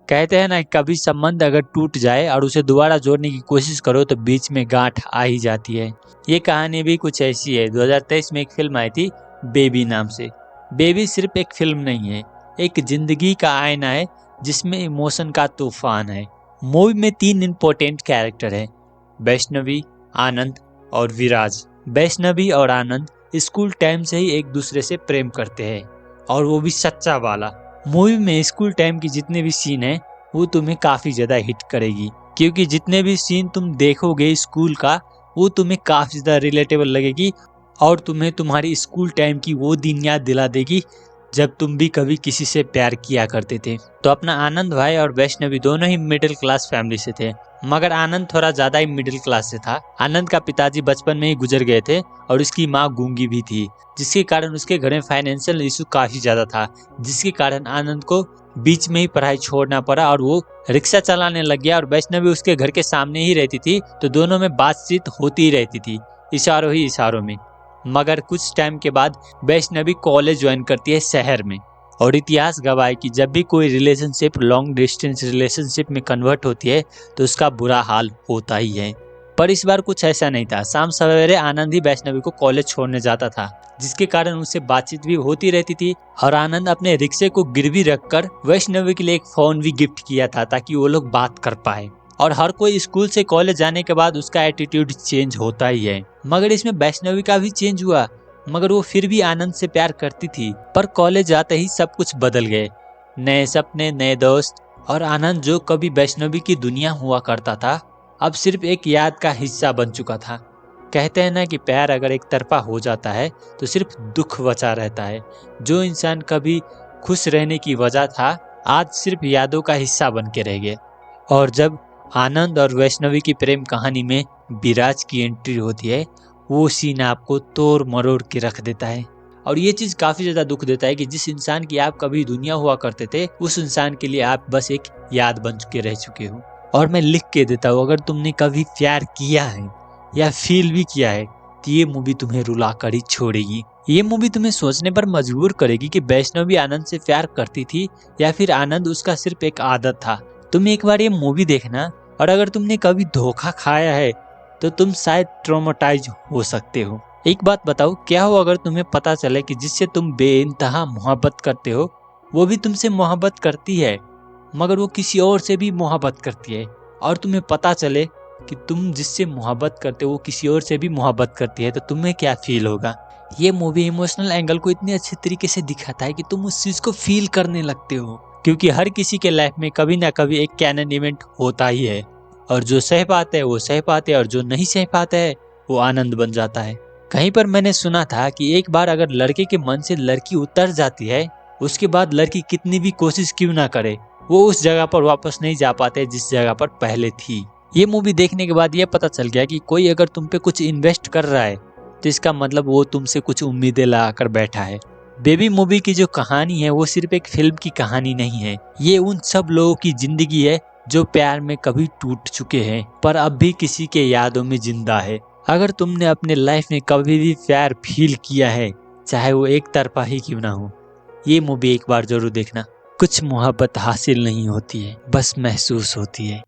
कहते हैं ना, कभी संबंध अगर टूट जाए और उसे दोबारा जोड़ने की कोशिश करो तो बीच में गांठ आ ही जाती है। ये कहानी भी कुछ ऐसी है। 2023 में एक फिल्म आई थी बेबी नाम से। बेबी सिर्फ एक फिल्म नहीं है, एक जिंदगी का आईना है जिसमें इमोशन का तूफान है। मूवी में 3 इंपॉर्टेंट कैरेक्टर हैं, वैष्णवी, आनंद और विराज। वैष्णवी और आनंद स्कूल टाइम से ही एक दूसरे से प्रेम करते हैं, और वो भी सच्चा वाला। मूवी में स्कूल टाइम की जितने भी सीन है वो तुम्हें काफी ज्यादा हिट करेगी, क्योंकि जितने भी सीन तुम देखोगे स्कूल का वो तुम्हें काफी ज्यादा रिलेटेबल लगेगी और तुम्हें तुम्हारी स्कूल टाइम की वो दिन याद दिला देगी जब तुम भी कभी किसी से प्यार किया करते थे। तो अपना आनंद भाई और वैष्णवी दोनों ही मिडिल क्लास फैमिली से थे, मगर आनंद थोड़ा ज्यादा ही मिडिल क्लास से था। आनंद का पिताजी बचपन में ही गुजर गए थे और उसकी माँ गूंगी भी थी, जिसके कारण उसके घर में फाइनेंशियल इशू काफी ज्यादा था, जिसके कारण आनंद को बीच में ही पढ़ाई छोड़ना पड़ा और वो रिक्शा चलाने लग गया। और वैष्णवी उसके घर के सामने ही रहती थी, तो दोनों में बातचीत होती ही रहती थी, इशारों ही इशारों में। मगर कुछ टाइम के बाद वैष्णवी कॉलेज ज्वाइन करती है शहर में, और इतिहास गवाह है कि जब भी कोई रिलेशनशिप लॉन्ग डिस्टेंस रिलेशनशिप में कन्वर्ट होती है तो उसका बुरा हाल होता ही है। पर इस बार कुछ ऐसा नहीं था। शाम सवेरे आनंद ही वैष्णवी को कॉलेज छोड़ने जाता था, जिसके कारण उससे बातचीत भी होती रहती थी। और आनंद अपने रिक्शे को गिरवी रखकर वैष्णवी के लिए एक फोन भी गिफ्ट किया था ताकि वो लोग बात कर पाए। और हर कोई स्कूल से कॉलेज जाने के बाद उसका एटीट्यूड चेंज होता ही है, मगर इसमें वैष्णवी का भी चेंज हुआ। मगर वो फिर भी आनंद से प्यार करती थी। पर कॉलेज जाते ही सब कुछ बदल गए, नए सपने, नए दोस्त, और आनंद जो कभी वैष्णवी की दुनिया हुआ करता था अब सिर्फ एक याद का हिस्सा बन चुका था। कहते हैं ना कि प्यार अगर एक तरफा हो जाता है तो सिर्फ दुख बचा रहता है। जो इंसान कभी खुश रहने की वजह था आज सिर्फ यादों का हिस्सा बन के रह गए। और जब आनंद और वैष्णवी की प्रेम कहानी में विराज की एंट्री होती है, वो सीन आपको तोड़ मरोड़ के रख देता है। और ये चीज काफी ज्यादा दुख देता है कि जिस इंसान की आप कभी दुनिया हुआ करते थे उस इंसान के लिए आप बस एक याद बन चुके रह चुके हो। और मैं लिख के देता हूँ, अगर तुमने कभी प्यार किया है या फील भी किया है तो ये मूवी तुम्हें रुला कर ही छोड़ेगी। ये मूवी तुम्हें सोचने पर मजबूर करेगी कि वैष्णवी आनंद से प्यार करती थी या फिर आनंद उसका सिर्फ एक आदत था। तुम एक बार ये मूवी देखना, और अगर तुमने कभी धोखा खाया है तो तुम शायद ट्रॉमेटाइज हो सकते हो। एक बात बताओ, क्या हो अगर तुम्हें पता चले कि जिससे तुम बेइंतहा मोहब्बत करते हो वो भी तुमसे मोहब्बत करती है, मगर वो किसी और से भी मोहब्बत करती है, और तुम्हें पता चले कि तुम जिससे मोहब्बत करते हो वो किसी और से भी मोहब्बत करती है, तो तुम्हें क्या फील होगा। ये मूवी इमोशनल एंगल को इतने अच्छे तरीके से दिखाता है कि तुम उस चीज को फील करने लगते हो, क्योंकि हर किसी के लाइफ में कभी ना कभी एक कैनन इवेंट होता ही है, और जो सह पाते हैं वो सह पाते हैं और जो नहीं सह पाते हैं वो आनंद बन जाता है। कहीं पर मैंने सुना था कि एक बार अगर लड़के के मन से लड़की उतर जाती है, उसके बाद लड़की कितनी भी कोशिश क्यों ना करे वो उस जगह पर वापस नहीं जा पाते जिस जगह पर पहले थी। ये मूवी देखने के बाद ये पता चल गया कि कोई अगर तुम पे कुछ इन्वेस्ट कर रहा है तो इसका मतलब वो तुमसे कुछ उम्मीदें लगा कर बैठा है। बेबी मूवी की जो कहानी है वो सिर्फ एक फिल्म की कहानी नहीं है, ये उन सब लोगों की जिंदगी है जो प्यार में कभी टूट चुके हैं पर अब भी किसी के यादों में जिंदा है। अगर तुमने अपने लाइफ में कभी भी प्यार फील किया है, चाहे वो एक तरफा ही क्यों ना हो, ये मूवी एक बार जरूर देखना। कुछ मोहब्बत हासिल नहीं होती है, बस महसूस होती है।